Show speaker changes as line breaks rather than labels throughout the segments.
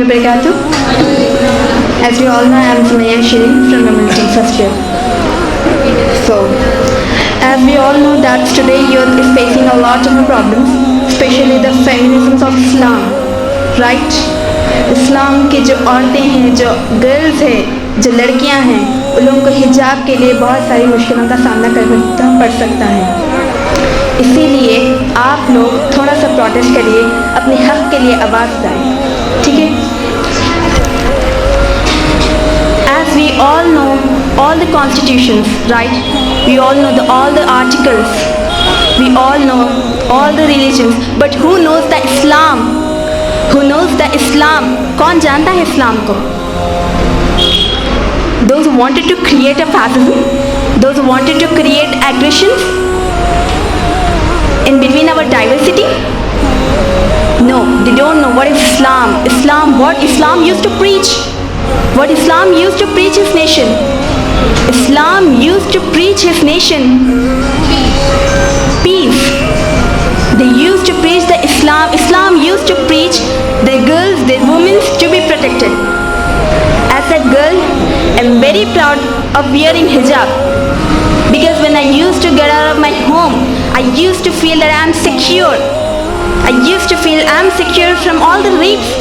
wabarakatuh. As you all know, I am Sumaya Shirin from Muslim first year. So, as we all know that today youth is facing a lot of problems, especially the feminism of Islam, right? اسلام کی جو عورتیں ہیں, جو girls ہیں, جو لڑکیاں ہیں, ان لوگوں کو حجاب کے لیے بہت ساری مشکلوں کا سامنا کرنا پڑ سکتا ہے. اسی لیے آپ لوگ تھوڑا سا پروٹیسٹ کریے, اپنے حق کے لیے آواز دائیں, ٹھیک ہے؟ As we all know all the constitutions, right? We all know all the articles. We all know all the religions. But who knows the Islam? Who knows the Islam? کون جانتا ہے اسلام کو؟ Those who wanted to create a fascism, those who wanted to create aggressions in between our diversity? No, they don't know what is Islam. What Islam used to preach. What Islam used to preach his nation. Islam used to preach his nation peace. They used to preach the Islam. Islam used to preach the girls, the women to be protected. As a girl, I'm very proud of wearing hijab, because when I used to get out of my home, I used to feel that I'm secure. I used to feel I'm secure from all the rapes.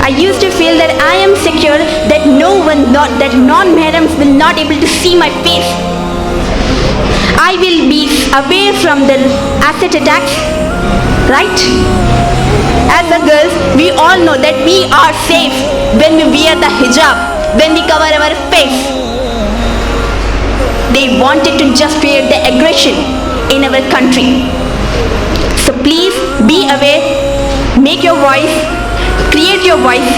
I used to feel that I am secure, that that non-mahrams will not able to see my face. I will be away from the acid attacks, right? As a girls, we all know that we are safe when we wear the hijab, when we cover our face. They wanted to just create the aggression in our country. So please be aware, make your voice, create your voice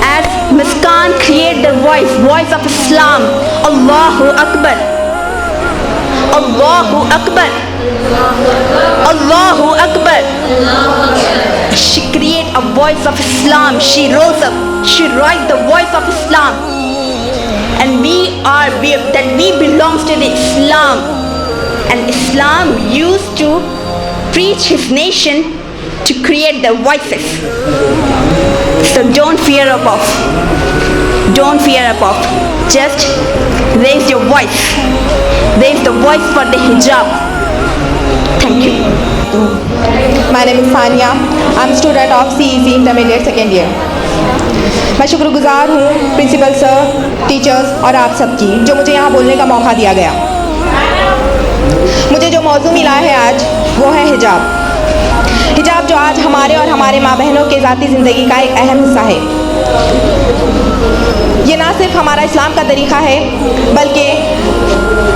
as Ms. Khan create the voice of Islam. Allahu Akbar. Allahu Akbar. Allahu Akbar. She create a voice of Islam. She rose up. She raised the voice of Islam. And we belongs to the Islam. And Islam used to preach his nation to create the voices. So don't fear off. Don't fear off. Just raise your voice. Raise the voice for the hijab. Thank you.
My name is Sania. I'm a student of CEC Intermediate Second Year. میں شکر گزار ہوں principal sir, teachers اور آپ سب کی, جو مجھے یہاں بولنے کا موقع دیا گیا. مجھے جو موضوع ملا ہے آج وہ ہے حجاب. حجاب جو آج ہمارے اور ہمارے ماں بہنوں کے ذاتی زندگی کا ایک اہم حصہ ہے. یہ نہ صرف ہمارا اسلام کا طریقہ ہے, بلکہ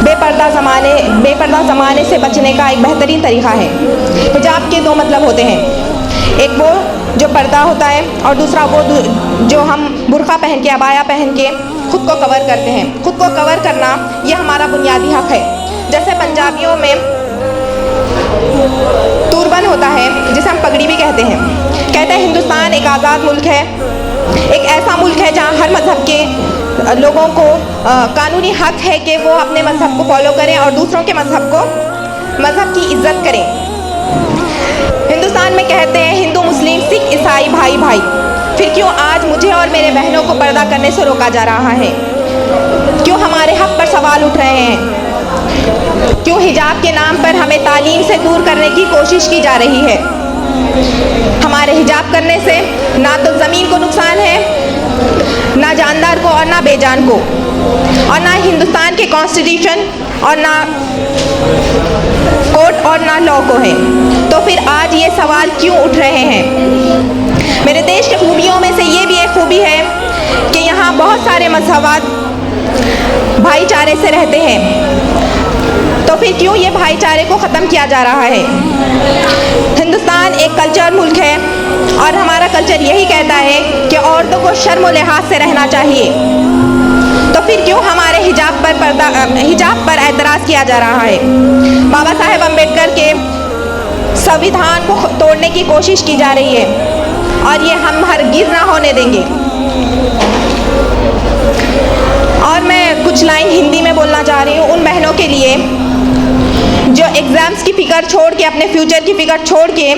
بے پردہ زمانے سے بچنے کا ایک بہترین طریقہ ہے. حجاب کے دو مطلب ہوتے ہیں, ایک وہ جو پردہ ہوتا ہے, اور دوسرا وہ جو ہم برقع پہن کے, عبایا پہن کے خود کو کور کرتے ہیں. خود کو کور کرنا یہ ہمارا بنیادی حق ہے. جیسے پنجابیوں میں توربن ہوتا ہے, جسے ہم پگڑی بھی کہتے ہیں. کہتے ہیں ہندوستان ایک آزاد ملک ہے, ایک ایسا ملک ہے جہاں ہر مذہب کے لوگوں کو قانونی حق ہے کہ وہ اپنے مذہب کو فالو کریں اور دوسروں کے مذہب کی عزت کریں. ہندوستان میں کہتے ہیں ہندو, مسلم, سکھ, عیسائی بھائی بھائی. پھر کیوں آج مجھے اور میرے بہنوں کو پردہ کرنے سے روکا جا رہا ہے؟ کیوں ہمارے حق پر سوال اٹھ رہے ہیں؟ کیوں حجاب کے نام پر ہمیں تعلیم سے دور کرنے کی کوشش کی جا رہی ہے؟ ہمارے حجاب کرنے سے نہ تو زمین کو نقصان ہے, نہ جاندار کو اور نہ بے جان کو, اور نہ ہندوستان کے کانسٹیٹیوشن اور نہ کورٹ اور نہ لا کو ہے. تو پھر آج یہ سوال کیوں اٹھ رہے ہیں؟ میرے دیش کے خوبیوں میں سے یہ بھی ایک خوبی ہے کہ یہاں بہت سارے مذہبات بھائی چارے سے رہتے ہیں. تو پھر کیوں یہ بھائی چارے کو ختم کیا جا رہا ہے؟ ہندوستان ایک کلچر ملک ہے, اور ہمارا کلچر یہی کہتا ہے کہ عورتوں کو شرم و لحاظ سے رہنا چاہیے. تو پھر کیوں ہمارے حجاب پر اعتراض کیا جا رہا ہے؟ بابا صاحب امبیڈکر کے سنویدھان کو توڑنے کی کوشش کی جا رہی ہے, اور یہ ہم ہرگز نہ ہونے دیں گے. اور میں کچھ لائن ہندی میں بولنا چاہ رہی ہوں ان بہنوں کے لیے جو ایگزامس کی فکر چھوڑ کے, اپنے فیوچر کی فکر چھوڑ کے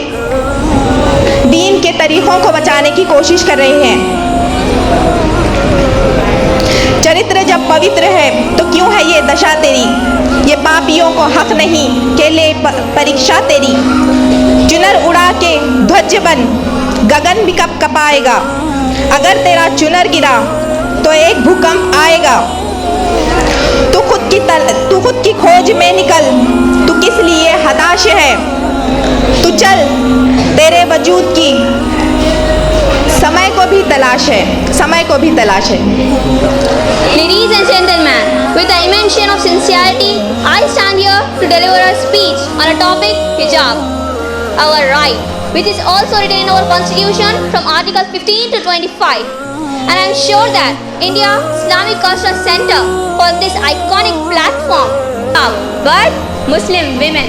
دین کے طریقوں کو بچانے کی کوشش کر رہی ہیں۔ چرتر جب پوتر ہے تو کیوں ہے یہ دشا تیری، یہ پاپیوں کو حق نہیں کہ لے پریکشا تیری۔ چنر اڑا کے دھوج بن گگن بھی کب کپائے گا، اگر تیرا چنر گرا تو ایک بھوکمپ آئے گا۔ تو خود کی کھوج میں نکل، تو کس لیے ہتاش ہے، تو چل تیرے وجود کی سمے کو بھی تلاش ہے، سمے کو بھی تلاش ہے۔
Ladies and gentlemen, with the dimension of sincerity, I stand here to deliver a speech on a topic, hijab, our right, which is also written in our constitution from Articles 15 to 25. And I am sure that India Islamic Cultural Center for this iconic platform, but Muslim women.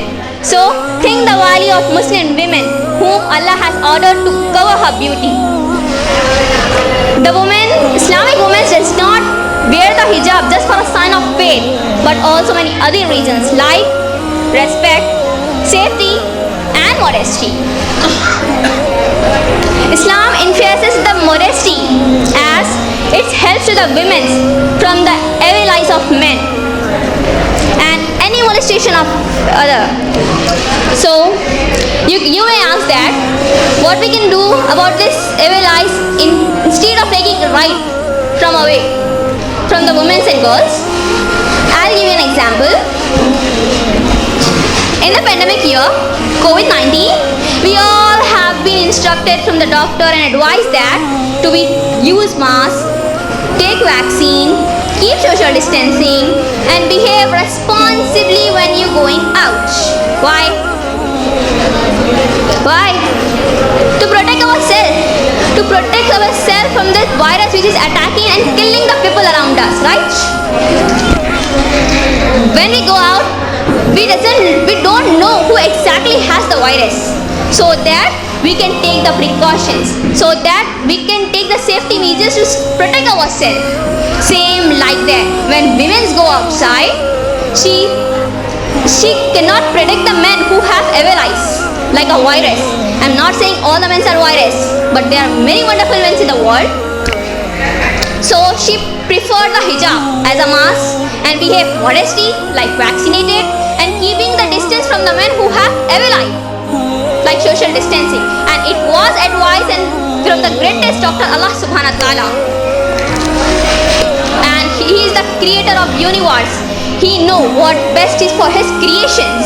So think the value of Muslim women whom Allah has ordered to cover her beauty. The woman, Islamic women does not wear the hijab just for a sign of faith, but also many other reasons like respect, safety and modesty. Islam emphasizes the modesty as it helps to the women from the evil eyes of men and any molestation of other. So you may ask that what we can do about this evil eyes instead of taking right from away from the women and girls. I'll give you an example. In the pandemic year, COVID-19, we all have been instructed from the doctor and advised that to use mask, take vaccine, keep social distancing, and behave responsibly when you're going out. Why? Why? To protect ourselves from this virus which is attacking and killing the people around us, right? When we go out, we don't know who exactly has the virus, so that we can take the precautions, so that we can take the safety measures to protect ourselves. Same like that, when women go outside, she cannot predict the men who have evil eyes like a virus. I'm not saying all the men are virus, but there are many wonderful men in the world. So she preferred the hijab as a mask and behave modesty like vaccinated and keeping the distance from the men who have evil eye like social distancing. And it was advised and from the greatest doctor Allah subhanahu wa ta'ala, and he is the creator of universe. He know what best is for his creations.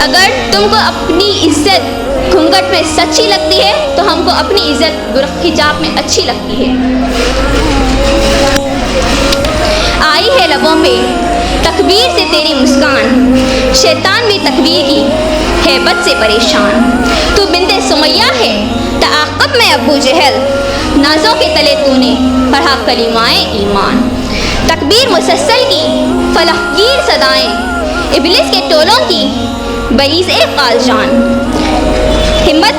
اگر تم کو اپنی عزت گھونگھٹ میں سچی لگتی ہے تو ہم کو اپنی عزت حجاب میں اچھی لگتی ہے. آئی ہے لبوں پہ تکبیر سے تیری مسکان، شیطان بھی تکبیر کی ہیبت سے پریشان. تو بنت سمیہ ہے تعاقب میں ابو جہل، نازوں کے تلے تو نے پڑھا کلمائے ایمان. تکبیر مسلسل کی فلح گیر صدائیں، ابلیس کے ٹولوں کی بعیز قال جان. ہمت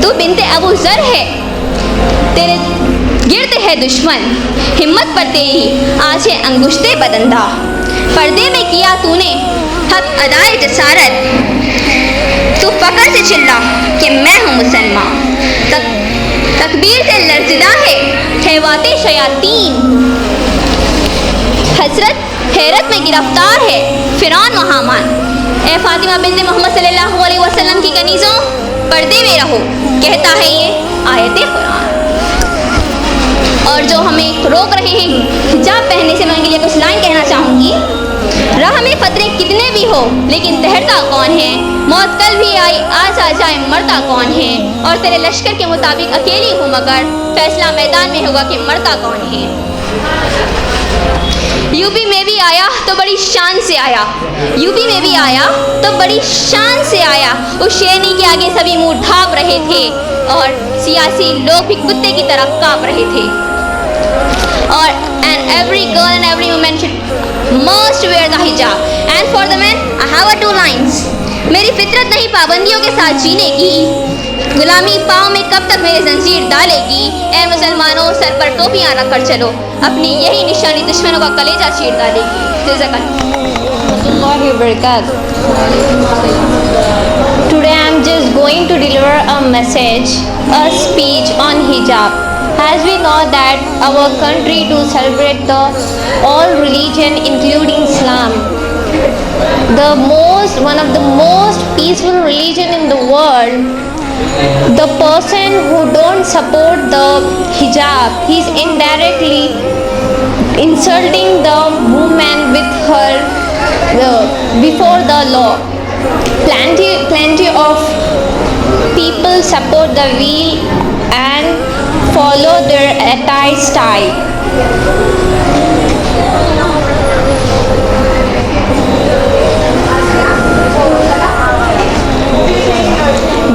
تو بنت ابو ذر ہے تیرے گرد ہے دشمن، ہمت پر تیری آج ہے انگشتے بدندہ. پردے میں کیا تو نے حق ادائے جسارت، تو فخر سے چلا کہ میں ہوں مسلمان. تکبیر سے لرزدہ ہے خیوات شیاطین، حسرت حیرت میں گرفتار ہے فرعون و حامان. اے فاطمہ بنت محمد صلی اللہ علیہ وسلم کی کنیزوں پردے میں رہو، کہتا ہے یہ آیت قرآن. اور جو ہمیں روک رہے ہیں حجاب پہننے سے، میں ان کے لیے کچھ لائن کہنا چاہوں گی. راہ میں خطرے کتنے بھی ہو لیکن تہرتا کون ہے، موت کل بھی آئی آج آ جائے مرتا کون ہے. اور تیرے لشکر کے مطابق اکیلی ہوں مگر فیصلہ میدان میں ہوگا کہ مرتا کون ہے. یو پی میں بھی آیا تو بڑی شان سے آیا، یو پی میں بھی آیا تو بڑی شان سے آیا. اس شیرنی کے آگے سبھی منہ ڈھانپ رہے تھے اور سیاسی لوگ بھی کتے کی طرح کانپ رہے تھے. اور and every girl and every woman should must wear the hijab. And for the men I have two lines. میری فطرت نہیں پابندیوں کے ساتھ جینے کی، غلامی پاؤں میں کب تک میرے زنجیر ڈالے گی. اے مسلمانوں سر پر ٹوپیاں رکھ کر چلو، اپنی یہی نشانی دشمنوں کا کلیجہ چیر ڈالے گی. جزاک اللہ وبرکاتہ. Today I am just going to deliver a message, a speech on hijab. As we know that our country do celebrate the all religion including Islam, one of the most peaceful religion in the world. The person who don't support the hijab, he is indirectly insulting the woman with her before the law. Plenty of people support the will and follow their attire style.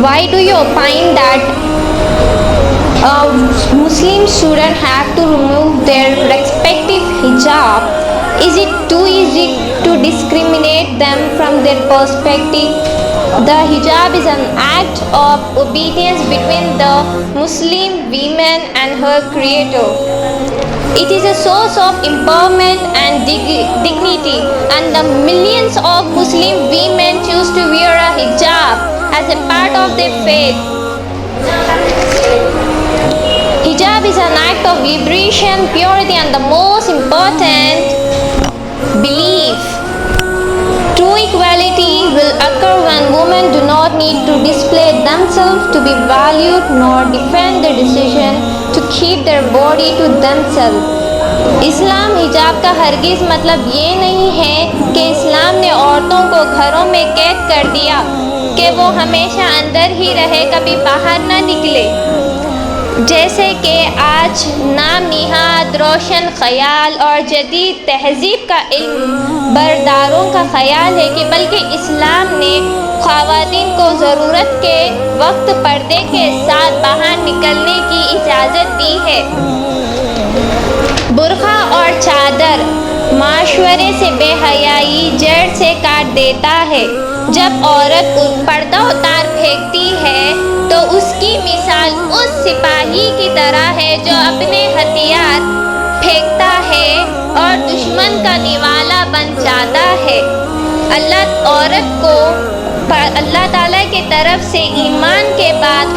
Why do you opine that Muslim students have to remove their respective hijab? Is it too easy to discriminate them from their perspective? The hijab is an act of obedience between the Muslim woman and her creator. It is a source of empowerment and dignity, and the millions of Muslim women choose to wear a hijab as a part of their faith. Hijab is an act of liberation, purity, and the most important belief. True equality will occur when women do not need to display themselves to be valued nor defend their decision to keep their body to themselves. اسلام حجاب کا ہرگز مطلب یہ نہیں ہے کہ اسلام نے عورتوں کو گھروں میں قید کر دیا کہ وہ ہمیشہ اندر ہی رہے، کبھی باہر نہ نکلے، جیسے کہ آج نام نہاد روشن خیال اور جدید تہذیب کا علم برداروں کا خیال ہے کہ بلکہ اسلام نے خواتین کو ضرورت کے وقت پردے کے ساتھ باہر نکلنے کی اجازت دی ہے. برقع اور چادر معاشرے سے بے حیائی جڑ سے کاٹ دیتا ہے. جب عورت پردہ اتار پھینکتی ہے تو اس کی مثال اس سپاہی کی طرح ہے جو اپنے ہتھیار پھینکتا ہے اور دشمن کا نوالا بن جاتا ہے. اللہ تعالیٰ کی طرف سے ایمان کے بعد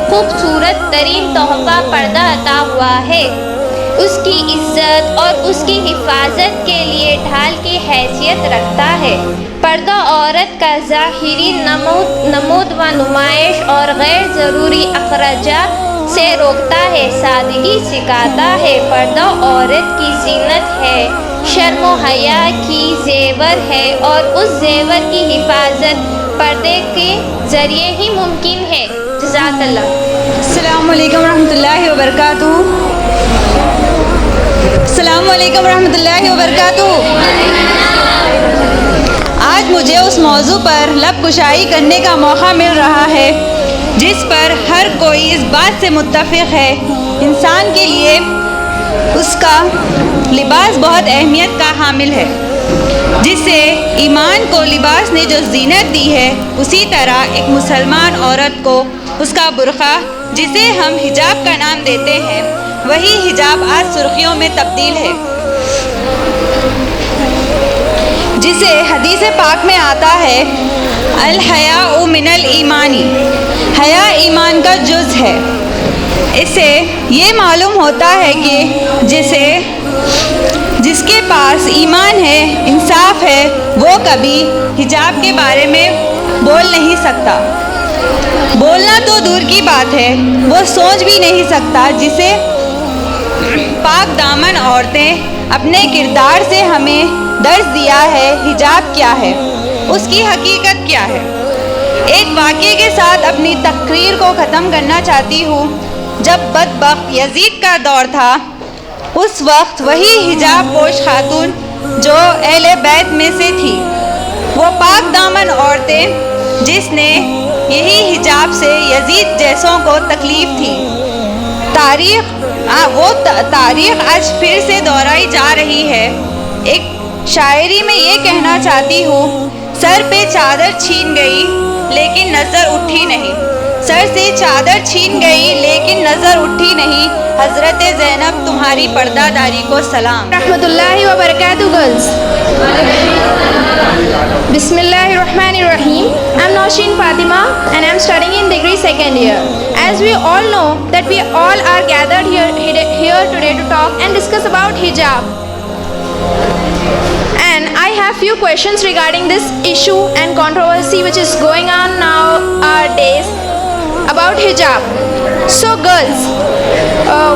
خوبصورت ترین تحفہ پردہ عطا ہوا ہے. اس کی عزت اور اس کی حفاظت کے لیے ڈھال کی حیثیت رکھتا ہے. پردہ عورت کا ظاہری نمود و نمائش اور غیر ضروری اخراجات سے روکتا ہے، سادگی سکھاتا ہے. پردہ عورت کی زینت ہے شرم و حیا کی زیور ہے اور اس زیور کی حفاظت پردے کے ذریعے ہی ممکن ہے. جزاک اللہ.
السلام علیکم ورحمۃ اللہ وبرکاتہ. السلام علیکم ورحمۃ اللہ وبرکاتہ. آج مجھے اس موضوع پر لب کشائی کرنے کا موقع مل رہا ہے جس پر ہر کوئی اس بات سے متفق ہے انسان کے لیے اس کا لباس بہت اہمیت کا حامل ہے. جسے ایمان کو لباس نے جو زینت دی ہے اسی طرح ایک مسلمان عورت کو اس کا برقع جسے ہم حجاب کا نام دیتے ہیں وہی حجاب آج سرخیوں میں تبدیل ہے. جسے حدیث پاک میں آتا ہے الحیاء من الایمانی، حیا ایمان کا جز ہے. اس سے یہ معلوم ہوتا ہے کہ جس کے پاس ایمان ہے، انصاف ہے، وہ کبھی حجاب کے بارے میں بول نہیں سکتا. بولنا تو دور کی بات ہے، وہ سوچ بھی نہیں سکتا. جسے پاک دامن عورتیں اپنے کردار سے ہمیں درس دیا ہے حجاب کیا ہے، اس کی حقیقت کیا ہے. ایک واقعے کے ساتھ اپنی تقریر کو ختم کرنا چاہتی ہوں. جب بدبخت یزید کا دور تھا اس وقت وہی حجاب پوش خاتون جو اہل بیت میں سے تھی، وہ پاک دامن عورتیں جس نے یہی حجاب سے یزید جیسوں کو تکلیف تھی. تاریخ آج پھر سے دہرائی جا رہی ہے. ایک شاعری میں یہ کہنا چاہتی ہوں، سر پہ چادر چھین گئی لیکن نظر اٹھی نہیں. سر سے چادر چھین گئی لیکن نظر اٹھی نہیں. حضرت زینب تمہاری پردہ داری کو سلام.
رحمۃ اللہ وبرکاتہ. گرلز، بسم اللہ الرحمن الرحیم. I am Nausheen Fatima and I am studying in degree second year. As we all know that we all are gathered here today to talk and discuss about hijab. And I have few questions regarding this issue and controversy which is going on nowadays about hijab. So girls,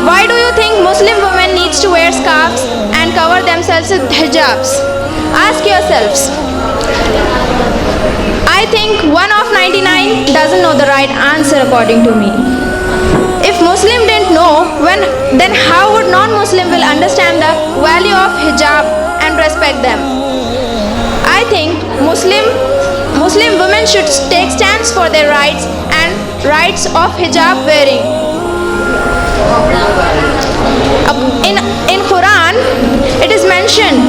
why do you think Muslim women needs to wear scarves and cover themselves with hijabs? Ask yourselves. I think 1 of 99 doesn't know the right answer according to me. If Muslim didn't know, then how would non-Muslim will understand the value of hijab and respect them? I think Muslim women should take stands for their rights and rights of hijab wearing. In Quran, it is mentioned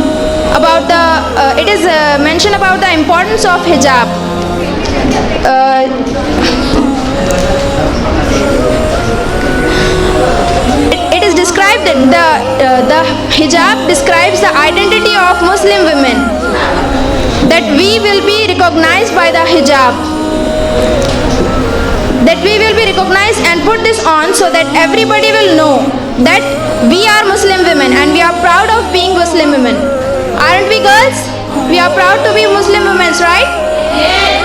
about the importance of hijab. It is described that the hijab describes the identity of Muslim women, that we will be recognized by the hijab, that we will be recognized and put this on so that everybody will know that we are Muslim women and we are proud of being Muslim women. Aren't we, girls? We are proud to be Muslim women, right? Yes.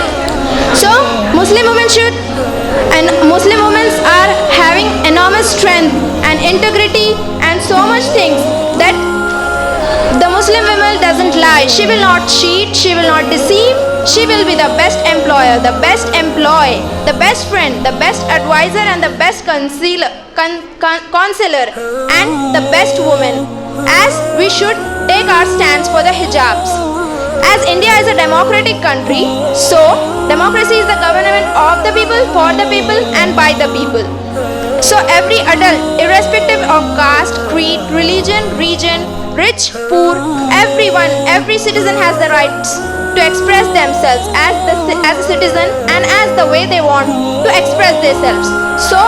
So Muslim women are having enormous strength and integrity and so much things that the Muslim woman doesn't lie. She will not cheat, she will not deceive. She will be the best employer, the best employee, the best friend, the best advisor and the best counselor and the best woman. As we should take our stance for the hijabs. As India is a democratic country, so democracy is the government of the people, for the people and by the people. So every adult, irrespective of caste, creed, religion, region, rich, poor, everyone, every citizen has the rights to express themselves as a citizen and as the way they want to express themselves. So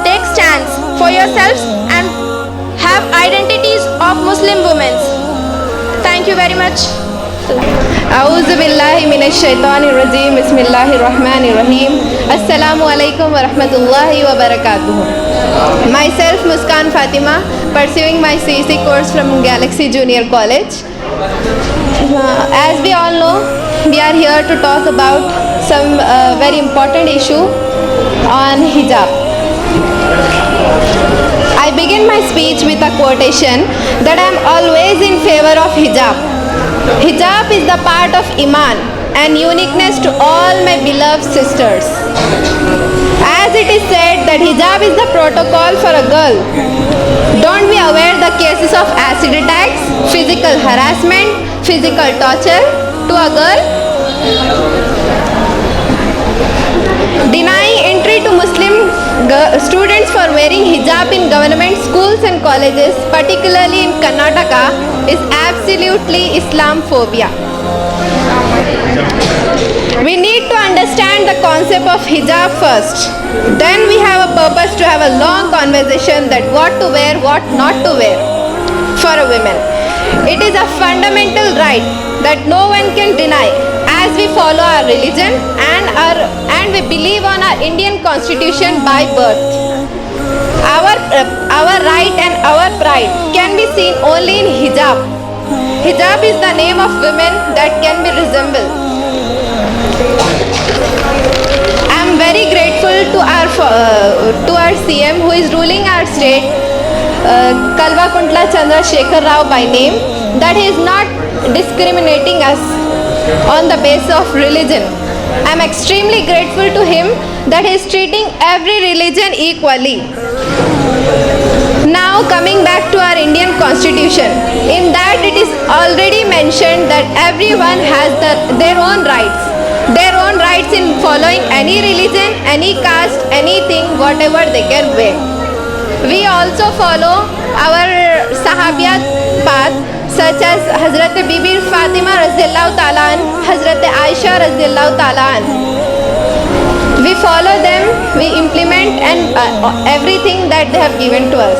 take stands for yourselves and have identities of Muslim women. Thank you very much.
اعوذ باللہ من الشیطان الرجیم. بسم اللہ الرحمن الرحیم. السلام علیکم ورحمۃ اللہ وبرکاتہ. Myself Muskan Fatima, pursuing my CEC course from Galaxy Junior College. As we all know, we are here to talk about some very important issue on hijab. I begin my speech with a quotation that I am always in favor of hijab. Hijab is the part of Iman and uniqueness to all my beloved sisters. As it is said that hijab is the protocol for a girl. Don't we aware the cases of acid attacks, physical harassment, physical torture to a girl? Denying entry to Muslim students for wearing hijab in government schools and colleges, particularly in Karnataka, is absolutely Islamophobia. We need to understand the concept of hijab first. Then we have a purpose to have a long conversation that what to wear, what not to wear for a woman. It is a fundamental right that no one can deny, as we follow our religion and we believe on our Indian Constitution by birth. Our right and our pride can be seen only in hijab. Hijab is the name of women that can be resembled. I am very grateful to our CM who is ruling our state, Kalvakuntla Chandrasekhar Rao by name, that he is not discriminating us on the basis of religion. I am extremely grateful to him that he is treating every religion equally. Now coming back to our Indian Constitution, in that it is already mentioned that everyone has their own rights. Their own rights in following any religion, any caste, anything, whatever they can wear. We also follow our Sahabiyat path, such as Hazrat Bibi Fatima Radhiyallahu Ta'ala an, Hazrat Aisha Radhiyallahu Ta'ala an. We follow them, we implement and everything that they have given to us.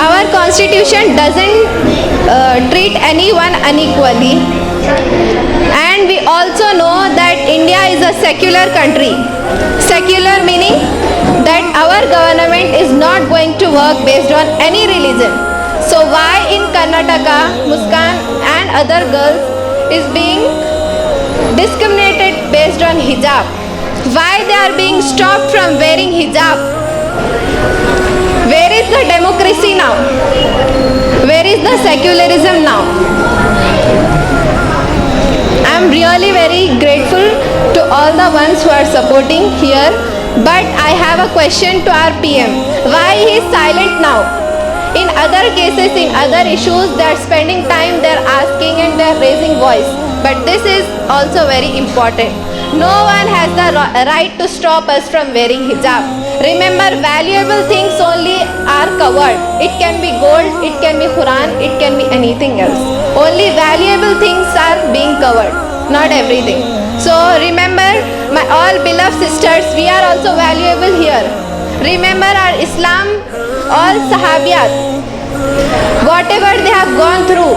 Our constitution doesn't treat anyone unequally, and we also know that India is a secular country. Secular meaning that our government is not going to work based on any religion. So why in Karnataka Muskan and other girls is being discriminated based on hijab? Why they are being stopped from wearing hijab? Where is the democracy now? Where is the secularism now? I am really very grateful to all the ones who are supporting here, but I have a question to our PM. Why he is silent now? In other cases, in other issues, they are spending time, they are asking and they are raising voice. But this is also very important. No one has the right to stop us from wearing hijab. Remember, valuable things only are covered. It can be gold, it can be Quran, it can be anything else. Only valuable things are being covered, not everything. So remember, my all beloved sisters, we are also valuable here. Remember our Islam, all Sahabiyat, whatever they have gone through,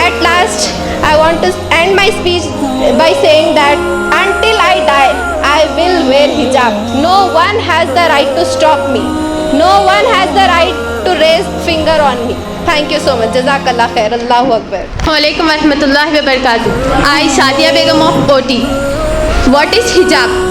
At last, I want to end my speech by saying that until I die, I will wear hijab. No one has the right to stop me. No one has the right to raise finger on me. Thank you so much. Jazakallah khair. Allahu Akbar.
Walaikum warahmatullahi wabarakatuh. I Sadia Begum of OT. What is hijab?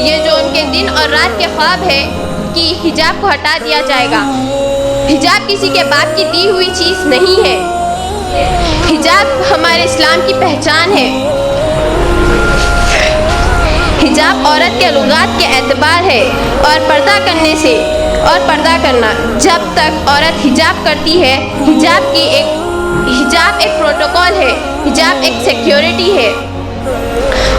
یہ جو ان کے دن اور رات کے خواب ہے کہ حجاب کو ہٹا دیا جائے گا. حجاب کسی کے باپ کی دی ہوئی چیز نہیں ہے. حجاب ہمارے اسلام کی پہچان ہے. حجاب عورت کے لغات کے اعتبار ہے اور پردہ کرنے سے اور پردہ کرنا جب تک عورت حجاب کرتی ہے حجاب ایک پروٹوکول ہے. حجاب ایک سیکیورٹی ہے.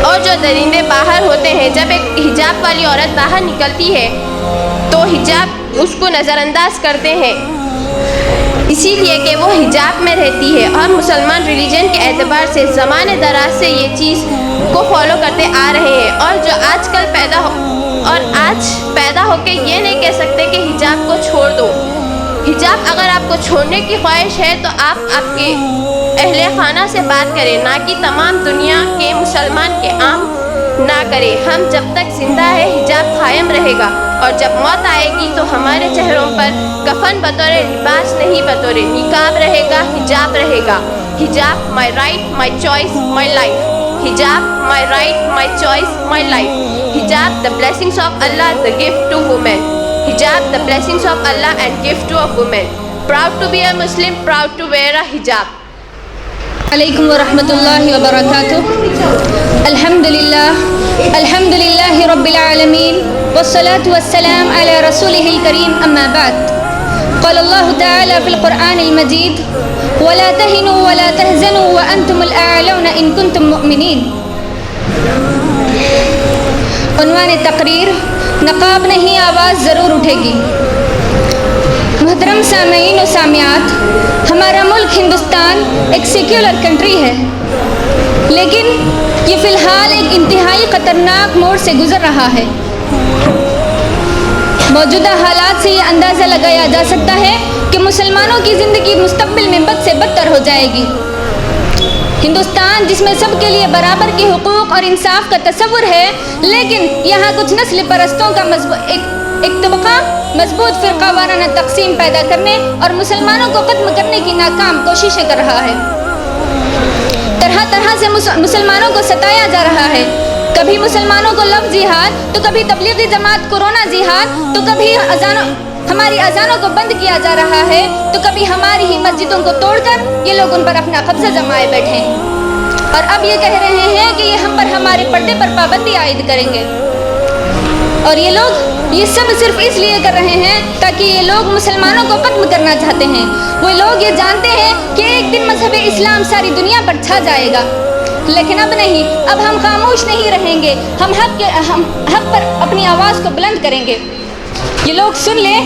اور جو درندے باہر ہوتے ہیں جب ایک حجاب والی عورت باہر نکلتی ہے تو حجاب اس کو نظر انداز کرتے ہیں اسی لیے کہ وہ حجاب میں رہتی ہے. اور مسلمان ریلیجن کے اعتبار سے زمانے دراز سے یہ چیز کو فالو کرتے آ رہے ہیں. اور جو آج پیدا ہو کے یہ نہیں کہہ سکتے کہ حجاب کو چھوڑ دو. حجاب اگر آپ کو چھوڑنے کی خواہش ہے تو آپ کے اہل خانہ سے بات کریں, نہ کہ تمام دنیا کے مسلمان کے عام نہ کریں. ہم جب تک زندہ ہے حجاب قائم رہے گا اور جب موت آئے گی تو ہمارے چہروں پر کفن بطور لباس نہیں بطور نقاب رہے گا, حجاب رہے گا. حجاب my right, my choice, my life. Hijab my right, my choice, my life. Hijab the blessings of Allah, the gift to women. Hijab the blessings of Allah and gift to a woman. Proud to be a Muslim, proud to wear a hijab.
علیکم ورحمۃ اللہ وبرکاتہ. الحمدللہ رب العالمین والصلاة والسلام علی رسولہ الکریم. اما بعد, قال اللہ تعالی فی القرآن المجید ولا تہنوا ولا تحزنوا وانتم الاعلون ان کنتم مؤمنین. عنوان تقریر, نقاب نہیں آواز ضرور اٹھے گی. محترم سامعین و سامعات, ہمارا ملک ہندوستان ایک سیکولر کنٹری ہے, لیکن یہ فی الحال ایک انتہائی خطرناک موڑ سے گزر رہا ہے. موجودہ حالات سے یہ اندازہ لگایا جا سکتا ہے کہ مسلمانوں کی زندگی مستقبل میں بد سے بدتر ہو جائے گی. ہندوستان جس میں سب کے لیے برابر کے حقوق اور انصاف کا تصور ہے, لیکن یہاں کچھ نسل پرستوں کا ایک طبقہ مضبوط فرقہ وارانہ تقسیم پیدا کرنے اور مسلمانوں کو ختم کرنے کی ناکام کوششیں کر رہا ہے. طرح طرح سے مسلمانوں کو ستایا جا رہا ہے. کبھی مسلمانوں کو لفظ جہاد, تو کبھی تبلیغی جماعت کورونا جہاد, تو کبھی ہماری اذانوں کو بند کیا جا رہا ہے, تو کبھی ہماری ہی مسجدوں کو توڑ کر یہ لوگ ان پر اپنا قبضہ جمائے بیٹھے ہیں. اور اب یہ کہہ رہے ہیں کہ یہ ہم پر ہمارے پردے پر پابندی عائد کریں گے. اور یہ سب صرف اس لیے کر رہے ہیں تاکہ یہ لوگ مسلمانوں کو ختم کرنا چاہتے ہیں. وہ لوگ یہ جانتے ہیں کہ ایک دن مذہب اسلام ساری دنیا پر چھا جائے گا, لیکن اب نہیں. اب ہم خاموش نہیں رہیں گے, ہم حق پر اپنی آواز کو بلند کریں گے. یہ لوگ سن لیں,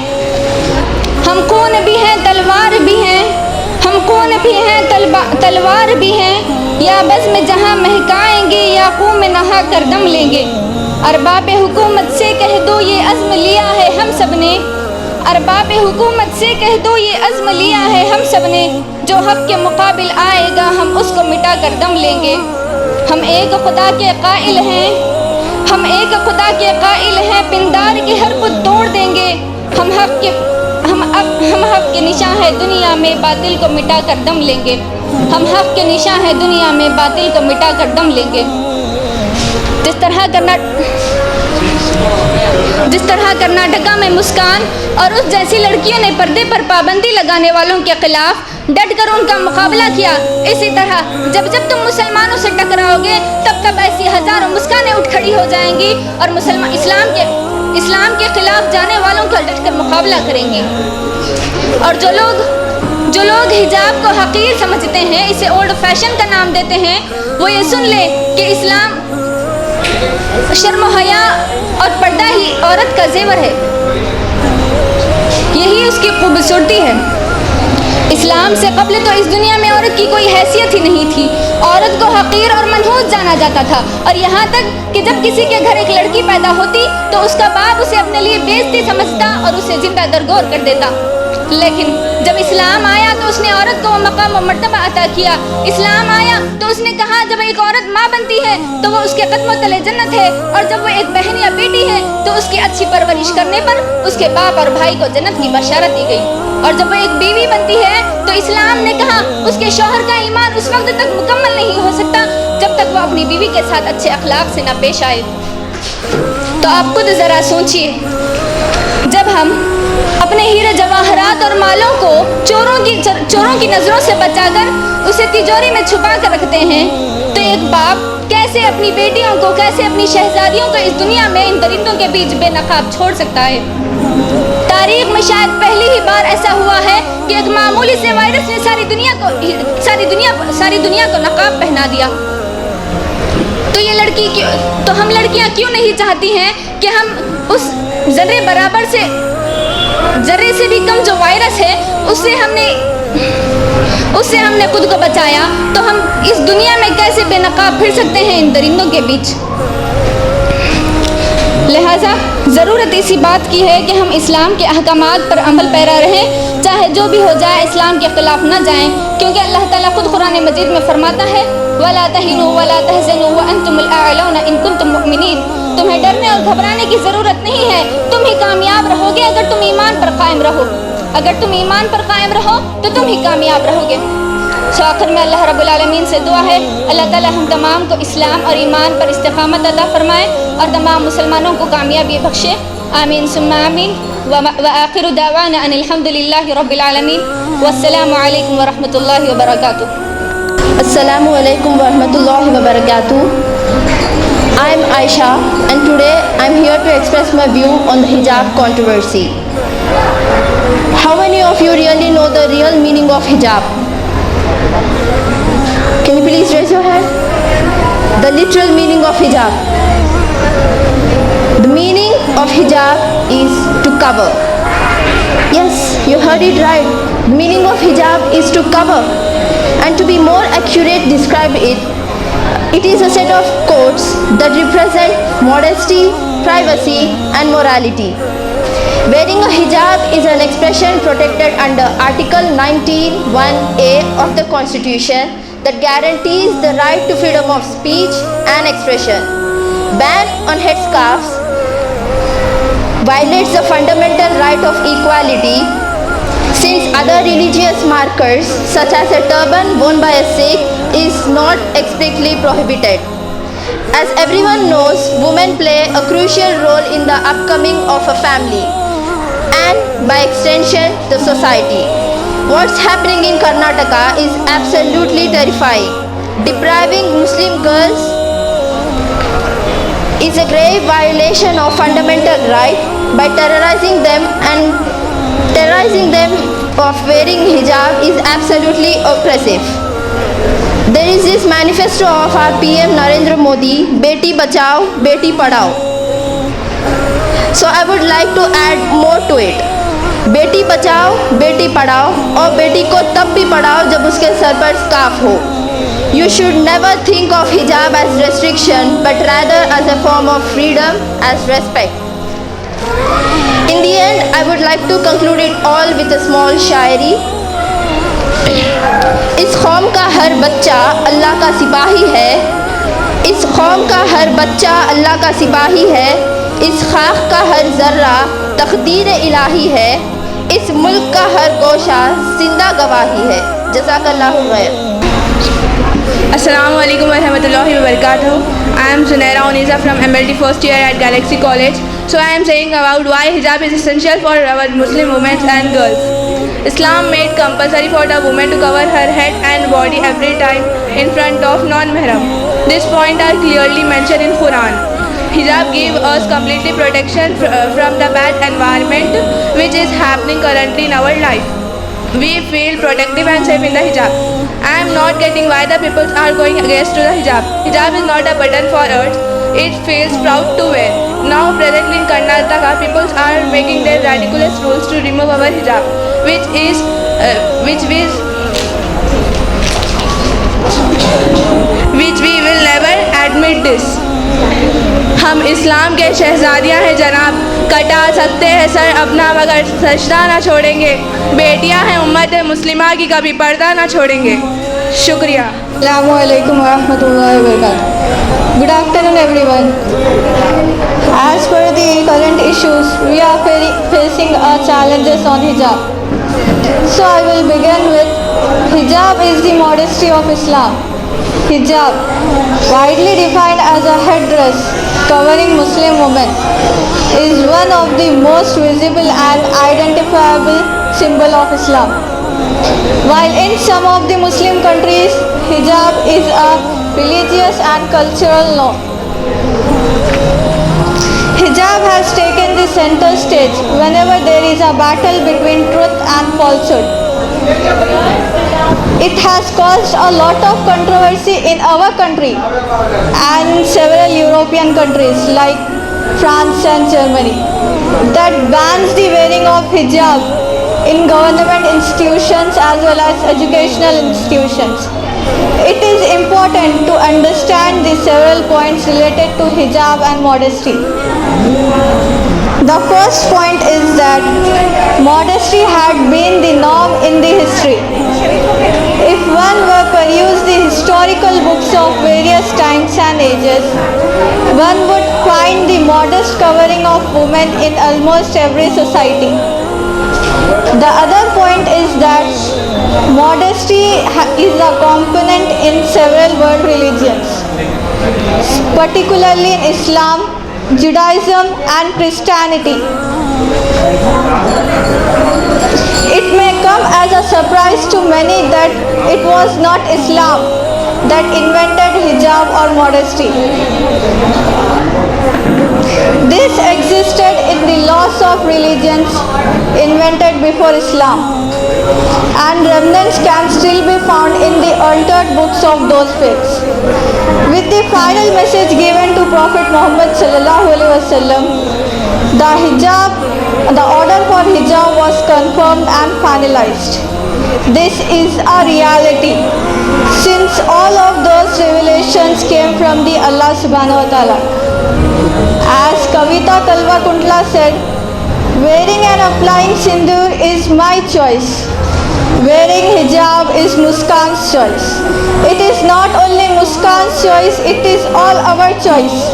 ہم کون بھی ہیں تلوار بھی ہیں, ہم کون بھی ہیں تلوار بھی ہیں, یا بزم جہاں مہکائیں گے یا خون میں نہا کر دم لیں گے. ارباب حکومت سے کہہ دو یہ عزم لیا ہے ہم سب نے, ارباب حکومت سے کہہ دو یہ عزم لیا ہے ہم سب نے, جو حق کے مقابل آئے گا ہم اس کو مٹا کر دم لیں گے. ہم ایک خدا کے قائل ہیں, ہم ایک خدا کے قائل ہیں, پندار کے ہر بت توڑ دیں گے. ہم حق کے نشاں ہے دنیا میں باطل کو مٹا کر دم لیں گے. ہم حق کے نشاں ہے دنیا میں باطل کو مٹا کر دم لیں گے. جس طرح کرناٹکا میں مسکان اور اس جیسی لڑکیوں نے پردے پر پابندی لگانے والوں کے خلاف ڈٹ کر ان کا مقابلہ کیا, اسی طرح جب تم مسلمانوں سے ٹکراؤ گے تب ایسی ہزاروں مسکانیں اٹھ کھڑی ہو جائیں گی اور اسلام کے خلاف جانے والوں کا ڈٹ کر مقابلہ کریں گی. اور جو لوگ حجاب کو حقیر سمجھتے ہیں, اسے اولڈ فیشن کا نام دیتے ہیں, وہ یہ سن لے کہ اسلام شرم و حیا اور پردہ ہی عورت کا زیور ہے, یہی اس کی خوبصورتی ہے. اسلام سے قبل تو اس دنیا میں عورت کی کوئی حیثیت ہی نہیں تھی. عورت کو حقیر اور منحوس جانا جاتا تھا, اور یہاں تک کہ جب کسی کے گھر ایک لڑکی پیدا ہوتی تو اس کا باپ اسے اپنے لیے بےعزتی سمجھتا اور اسے زندہ درگور کر دیتا. لیکن جب اسلام آیا تو اس نے عورت کو مقام و مرتبہ عطا کیا. اسلام آیا تو اس نے کہا جب ایک عورت ماں بنتی ہے تو وہ اس کے قدموں تلے جنت ہے, اور جب وہ ایک بہن یا بیٹی ہے تو اس کی اچھی پرورش کرنے پر اس کے باپ اور بھائی کو جنت کی بشارت دی گئی. اور جب وہ ایک بیوی بنتی ہے تو اسلام نے کہا اس کے شوہر کا ایمان اس وقت تک مکمل نہیں ہو سکتا جب تک وہ اپنی بیوی کے ساتھ اچھے اخلاق سے نہ پیش آئے. تو آپ خود ذرا سوچیے، جب ہم اپنے ہیرے جواہرات اور مالوں کو چوروں کی نظروں سے بچا کر اسے تجوری میں چھپا کر رکھتے ہیں، تو ایک باپ کیسے اپنی بیٹیوں کو، کیسے اپنی شہزادیوں کو اس دنیا میں ان درندوں کے بیچ بے نقاب چھوڑ سکتا ہے؟ تاریخ میں شاید پہلی ہی بار ایسا ہوا ہے کہ ایک معمولی سے وائرس نے ساری دنیا کو نقاب پہنا دیا۔ تو ہم لڑکیاں کیوں نہیں چاہتی ہیں کہ ہم اس ذرے سے بھی کم جو وائرس ہے اس سے ہم نے خود کو بچایا، تو ہم اس دنیا میں کیسے بے نقاب پھر سکتے ہیں ان درندوں کے بیچ؟ لہٰذا ضرورت اسی بات کی ہے کہ ہم اسلام کے احکامات پر عمل پیرا رہیں، چاہے جو بھی ہو جائے اسلام کے خلاف نہ جائیں، کیونکہ اللہ تعالیٰ خود قرآن مجید میں فرماتا ہے وَلَا تَهِنُوا وَلَا تَحْزَنُوا وَأَنْتُمُ الْأَعْلَوْنَ إِن كُنتُم مُؤْمِنِينَ۔ تمہیں ڈرنے اور گھبرانے کی ضرورت نہیں ہے، تم ہی کامیاب رہو گے اگر تم ایمان پر قائم رہو۔ اگر تم ایمان پر قائم رہو تو تم ہی کامیاب رہو گے۔ آخر میں اللہ رب العالمین سے دعا ہے اللہ تعالیٰ ہم تمام کو اسلام اور ایمان پر استقامت عطا فرمائے اور تمام مسلمانوں کو کامیابی بخشے، آمین ثم آمین۔ وآخر دعوانا ان الحمد للہ رب العالمین، والسلام علیکم ورحمۃ اللہ وبرکاتہ۔
Assalamu alaikum wa rahmatullahi wa barakatuh. I am Aisha and today I am here to express my view on the hijab controversy. How many of you really know the real meaning of hijab? Can you please raise your hand? The literal meaning of hijab. The meaning of hijab is to cover. Yes, you heard it right. The meaning of hijab is to cover. And to be more accurate, describe it is a set of codes that represent modesty, privacy, and morality. Wearing a hijab is an expression protected under Article 19(1)(a) of the Constitution that guarantees the right to freedom of speech and expression. Ban on headscarves violates the fundamental right of equality, since other religious markers such as a turban worn by a Sikh is not explicitly prohibited. As everyone knows, women play a crucial role in the upcoming of a family and by extension the society. What's happening in Karnataka is absolutely terrifying. Depriving Muslim girls is a grave violation of fundamental right by terrorizing them of wearing hijab is absolutely oppressive. There is this manifesto of our PM Narendra Modi, Beti Bachao, Beti Padhao. So I would like to add more to it. Beti Bachao, Beti Padhao اور بیٹی کو تب بھی پڑھاؤ جب اس کے سر پر سکارف ہو. You should never think of hijab as restriction, but rather as a form of freedom, as respect. In the end, I would like to conclude it all with a small شاعری. اس قوم کا ہر بچہ اللہ کا سپاہی ہے، اس قوم کا ہر بچہ اللہ کا سپاہی ہے، اس خاک کا ہر ذرہ تقدیر الہی ہے، اس ملک کا ہر گوشہ زندہ گواہی ہے. جزاک اللہ خیر.
Assalamu alaikum wa rahmatullahi wa barakatuh. I am Zunaira Oniza from MLT first year at Galaxy College. So I am saying about why hijab is essential for our Muslim women and girls. Islam made compulsory for the woman to cover her head and body every time in front of non-mahram. This point are clearly mentioned in Quran. Hijab gives us completely protection from the bad environment which is happening currently in our life. We feel protective and safe in the hijab. I am not getting why the people are going against to the hijab. Hijab is not a burden for us. It feels proud to wear. Now presently in Karnataka, people are making their ridiculous rules to remove our hijab, which we will never admit this. ہم اسلام کے شہزادیاں ہیں جناب، کٹا سکتے ہیں سر اپنا مگر سجدہ نہ چھوڑیں گے. بیٹیاں ہیں امت مسلمہ کی، کبھی پردہ نہ چھوڑیں گے. شکریہ.
السلام علیکم ورحمۃ اللہ وبرکاتہ. Good afternoon everyone. As per the current issues, we are facing challenges on hijab. So I will begin with hijab is the modesty of Islam. Hijab, widely defined as a headdress covering Muslim women, is one of the most visible and identifiable symbol of Islam. While in some of the Muslim countries, hijab is a religious and cultural norm. Hijab has taken the center stage whenever there is a battle between truth and falsehood. It has caused a lot of controversy in our country and in several European countries like France and Germany that bans the wearing of hijab in government institutions as well as educational institutions. It is important to understand the several points related to hijab and modesty. The first point is that modesty had been the norm in the history. If one were to peruse the historical books of various times and ages, one would find the modest covering of women in almost every society. The other point is that modesty is a component in several world religions, particularly in Islam, Judaism and Christianity. It may come as a surprise to many that it was not Islam that invented hijab or modesty. This existed in the laws of religions invented before Islam, and remnants can still be found in the altered books of those faiths. With the final message given to Prophet Muhammad sallallahu alaihi wasallam, the order for hijab was confirmed and finalized. This is a reality since all of those revelations came from the Allah subhanahu wa ta'ala. As Kavita Kalvakuntla said, wearing and applying sindoor is my choice. Wearing hijab is Muskan's choice. It is not only Muskan's choice, it is all our choice.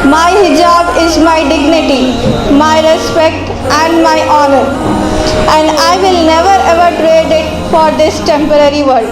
My hijab is my dignity, my respect and my honor, and I will never ever trade it for this temporary world.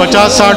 50-60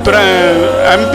MP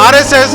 RSS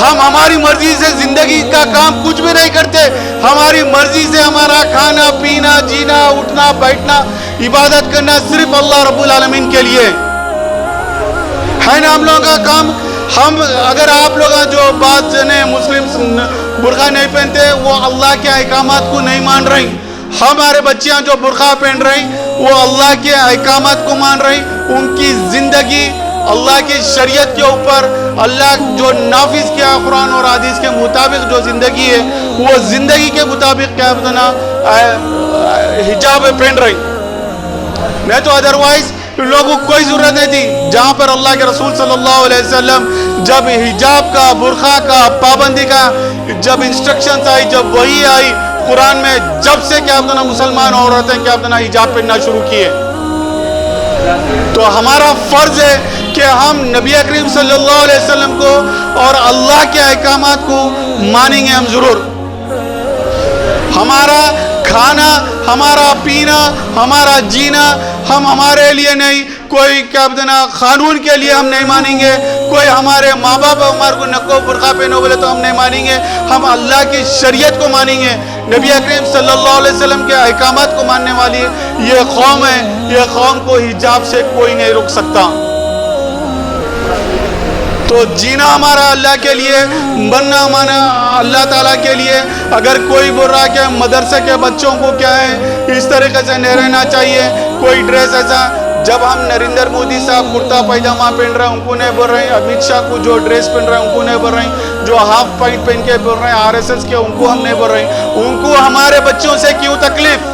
ہم ہماری مرضی سے زندگی کا کام کچھ بھی نہیں کرتے. ہماری مرضی سے ہمارا کھانا پینا جینا اٹھنا بیٹھنا عبادت کرنا صرف اللہ رب العالمین کے لیے ہے نا ہم لوگوں کا کام. ہم اگر آپ لوگ جو بات جنے مسلم برقع نہیں پہنتے وہ اللہ کے احکامات کو نہیں مان رہی. ہمارے بچیاں جو برقع پہن رہی وہ اللہ کے احکامات کو مان رہی. ان کی زندگی اللہ کی شریعت کے اوپر اللہ جو نافذ کیا قرآن اور حدیث کے مطابق جو زندگی ہے وہ زندگی کے مطابق کیا بتانا حجاب پہن رہی. نہیں تو ادروائز لوگوں کو کوئی ضرورت نہیں تھی. جہاں پر اللہ کے رسول صلی اللہ علیہ وسلم جب حجاب کا برقع کا پابندی کا جب انسٹرکشنز آئی جب وحی آئی قرآن میں جب سے کیا بتانا مسلمان عورتیں کیا بتانا حجاب پہننا شروع کیے. تو ہمارا فرض ہے کہ ہم نبی اکریم صلی اللہ علیہ وسلم کو اور اللہ کے احکامات کو مانیں گے ہم ضرور. ہمارا کھانا ہمارا پینا ہمارا جینا ہم ہمارے لیے نہیں کوئی کیا بتانا قانون کے لیے ہم نہیں مانیں گے. کوئی ہمارے ماں باپ ہمارے کو نکو برقع پہنو بولے تو ہم نہیں مانیں گے. ہم اللہ کی شریعت کو مانیں گے. نبی اکریم صلی اللہ علیہ وسلم کے احکامات کو ماننے والی یہ قوم ہے. یہ قوم کو حجاب سے کوئی نہیں روک سکتا. تو جینا ہمارا اللہ کے لیے بننا ہمارا اللہ تعالیٰ کے لیے. اگر کوئی بول رہا کہ مدرسے کے بچوں کو کیا ہے اس طریقے سے نہیں رہنا چاہیے کوئی ڈریس ایسا جب ہم نریندر مودی صاحب کرتا پائجامہ پہن رہے ہیں ان کو نہیں بول رہے ہیں. امیت شاہ کو جو ڈریس پہن رہے ہیں ان کو نہیں بول رہے ہیں. جو ہاف پینٹ پہن کے بول رہے ہیں RSS کے ان کو ہم نہیں بول رہے ہیں. ان کو ہمارے بچوں سے کیوں تکلیف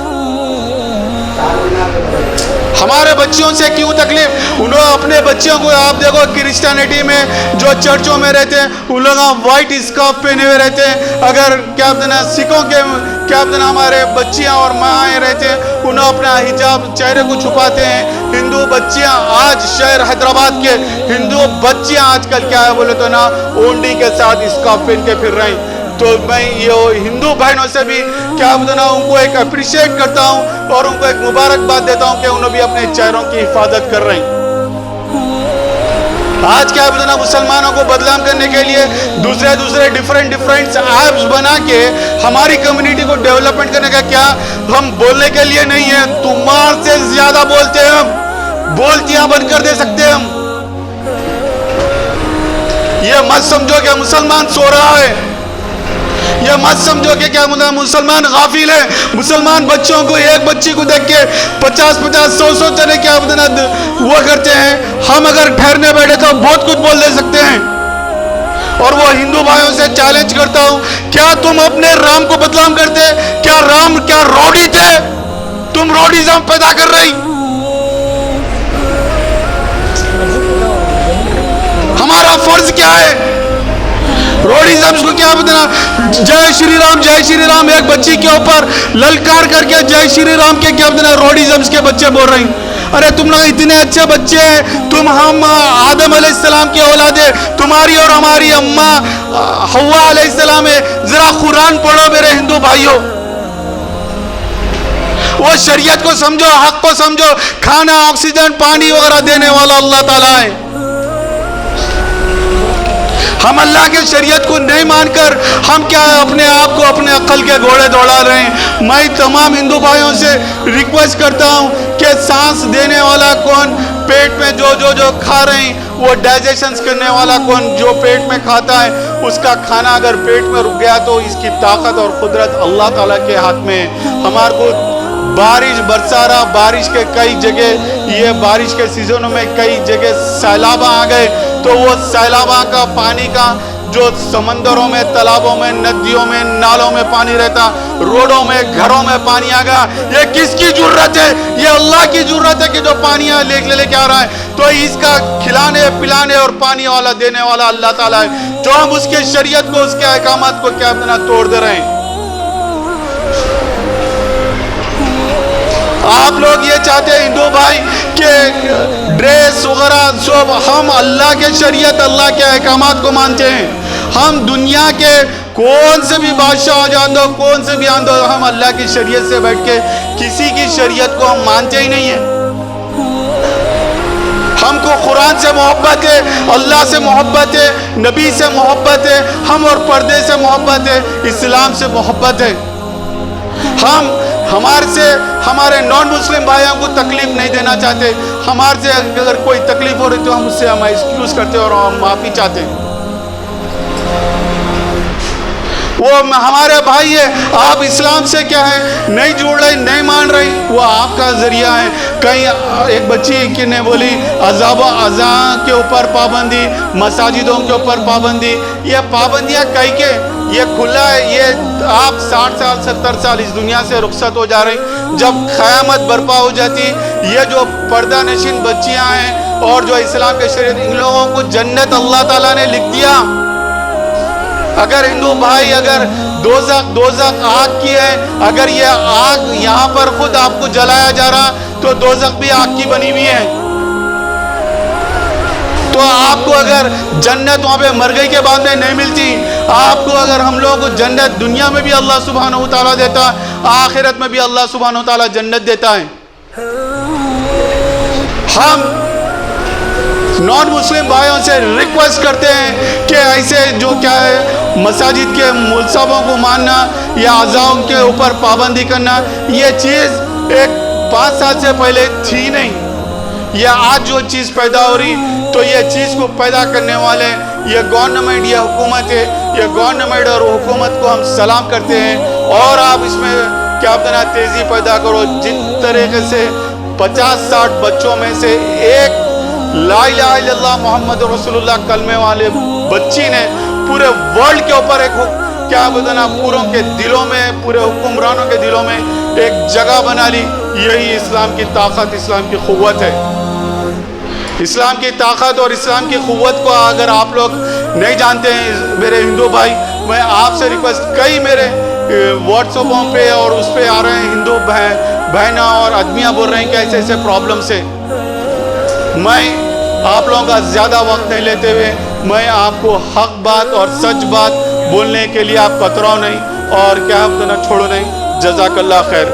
ہمارے بچوں سے کیوں تکلیف. انہوں اپنے بچوں کو آپ دیکھو کرسچینٹی میں جو چرچوں میں رہتے ہیں ان لوگ وائٹ اسکارف پہنے ہوئے رہتے ہیں. اگر کیا بتانا سکھوں کے کیا بتانا ہمارے بچیاں اور مائیں رہتے ہیں انہوں اپنا حجاب چہرے کو چھپاتے ہیں. ہندو بچیاں آج شہر حیدرآباد کے ہندو بچیاں آج کل کیا ہے بولے تو نا اونڈی کے ساتھ اسکارف پہن کے پھر رہی. تو میں یہ ہندو بہنوں سے بھی کیا بتانا ان کو ایک اپریشیٹ کرتا ہوں اور ان کو ایک مبارکباد دیتا ہوں کہ انہوں بھی اپنے چہروں کی حفاظت کر رہے ہیں. آج کیا بتانا مسلمانوں کو بدنام کرنے کے لیے دوسرے ڈیفرنٹ ایپس بنا کے ہماری کمیونٹی کو ڈیولپمنٹ کرنے کا کیا ہم بولنے کے لیے نہیں ہے. تمہار سے زیادہ بولتے ہیں ہم بولتیاں بند کر دے سکتے ہیں ہم. یہ مت سمجھو کہ مسلمان سو رہا ہے. یہ مت سمجھو کہ کیا مسلمان غافل ہے. مسلمان بچوں کو ایک بچی کو دیکھ کے 50 100 جنے کیا وہ کرتے ہیں. ہم اگر ٹھہرنے بیٹھے تو بہت کچھ بول دے سکتے ہیں. اور وہ ہندو بھائیوں سے چیلنج کرتا ہوں کیا تم اپنے رام کو بدنام کرتے کیا رام کیا روڈی تھے تم روڈیزم پیدا کر رہی. ہمارا فرض کیا ہے روڈیزم کو کیا بتانا جے شری رام ایک بچی کے اوپر للکار کر کے جے شری رام کے کیا بتانا روڈیزم کے بچے بول رہے ہیں. ارے تم لوگ اتنے اچھے بچے ہیں تم ہم آدم علیہ السلام کی اولاد ہے تمہاری اور ہماری اماں حوا علیہ السلام ہے. ذرا قرآن پڑھو میرے ہندو بھائیوں. وہ شریعت کو سمجھو حق کو سمجھو. کھانا آکسیجن پانی وغیرہ دینے والا اللہ تعالیٰ ہے. ہم اللہ کے شریعت کو نہیں مان کر ہم کیا اپنے آپ کو اپنے عقل کے گھوڑے دوڑا رہے ہیں. میں تمام ہندو بھائیوں سے ریکویسٹ کرتا ہوں کہ سانس دینے والا کون پیٹ میں جو کھا رہے ہیں وہ ڈائجیشن کرنے والا کون جو پیٹ میں کھاتا ہے اس کا کھانا اگر پیٹ میں رک گیا تو اس کی طاقت اور قدرت اللہ تعالیٰ کے ہاتھ میں ہے. ہمارے کو بارش برسا رہا بارش کے کئی جگہ یہ بارش کے سیزنوں میں کئی جگہ سیلاب آ گئے تو وہ سیلاباں کا پانی کا جو سمندروں میں تالابوں میں ندیوں میں نالوں میں پانی رہتا روڈوں میں گھروں میں پانی آ گیا. یہ کس کی ضرورت ہے؟ یہ اللہ کی ضرورت ہے کہ جو پانی لے کے آ رہا ہے تو اس کا کھلانے پلانے اور پانی والا دینے والا اللہ تعالیٰ ہے. جو ہم اس کے شریعت کو اس کے احکامات کو کیا بنا توڑ دے رہے ہیں. آپ لوگ یہ چاہتے ہیں ہندو بھائی کہ ڈریس وغیرہ سب ہم اللہ کے شریعت اللہ کے احکامات کو مانتے ہیں. ہم دنیا کے کون سے بھی بادشاہ جان دو کون سے بھی آن دو ہم اللہ کی شریعت سے بیٹھ کے کسی کی شریعت کو ہم مانتے ہی نہیں ہیں. ہم کو قرآن سے محبت ہے, اللہ سے محبت ہے, نبی سے محبت ہے, ہم اور پردے سے محبت ہے, اسلام سے محبت ہے. ہم ہمارے نان مسلم بھائیوں کو تکلیف نہیں دینا چاہتے. ہمارے سے اگر کوئی تکلیف ہو رہی تو ہم اس سے ایکسکیوز کرتے اور ہم معافی چاہتے ہیں. وہ ہمارے بھائی ہے, آپ اسلام سے کیا ہے نہیں جڑ رہی, نہیں مان رہی, وہ آپ کا ذریعہ ہے. کہیں ایک بچی کی نے بولی اذان کے اوپر پابندی, مساجدوں کے اوپر پابندی. یہ پابندیاں کہیں کے یہ کھلا ہے, یہ آپ 60 سال 70 سال اس دنیا سے رخصت ہو جا رہی. جب قیامت برپا ہو جاتی, یہ جو پردہ نشین بچیاں ہیں اور جو اسلام کے شریعت, ان لوگوں کو جنت اللہ تعالیٰ نے لکھ دیا. اگر ہندو بھائی اگر دوزخ آگ کی ہے, اگر یہ آگ یہاں پر خود آپ کو جلایا جا رہا تو دوزخ بھی آگ کی بنی ہوئی ہے. تو آپ کو اگر جنت وہاں پہ مرگئی کے بعد میں نہیں ملتی, آپ کو اگر ہم لوگوں کو جنت دنیا میں بھی اللہ سبحانہ و تعالیٰ دیتا, آخرت میں بھی اللہ سبحانہ و تعالیٰ جنت دیتا ہے. ہم نان مسلم بھائیوں سے ریکویسٹ کرتے ہیں کہ ایسے جو کیا ہے مساجد کے ملصبوں کو ماننا یا اذان کے اوپر پابندی کرنا, یہ چیز ایک 5 سال سے پہلے تھی نہیں. یہ آج جو چیز پیدا ہو رہی, تو یہ چیز کو پیدا کرنے والے یہ گورنمنٹ, یہ حکومت ہے. یہ گورنمنٹ اور حکومت کو ہم سلام کرتے ہیں. اور آپ اس میں کیا بنا تیزی پیدا کرو. جن طریقے سے 50-60 بچوں میں سے ایک لا الہ الا اللہ محمد رسول اللہ کلمے والے بچی نے پورے ورلڈ کے اوپر ایک کیا بتانا پوروں کے دلوں میں, پورے حکمرانوں کے دلوں میں ایک جگہ بنا لی. یہی اسلام کی طاقت, اسلام کی قوت ہے. اسلام کی طاقت اور اسلام کی قوت کو اگر آپ لوگ نہیں جانتے ہیں میرے ہندو بھائی, میں آپ سے ریکویسٹ, کئی میرے واٹس ایپوں پہ اور اس پہ آ رہے ہیں ہندو بہنیں اور آدمیاں بول رہے ہیں کہ ایسے ایسے پرابلم سے. میں آپ لوگوں کا زیادہ وقت نہیں لیتے ہوئے میں آپ کو حق بات اور سچ بات بولنے کے لیے آپ کتراؤ نہیں اور کیا چھوڑو نہیں. جزاک اللہ خیر.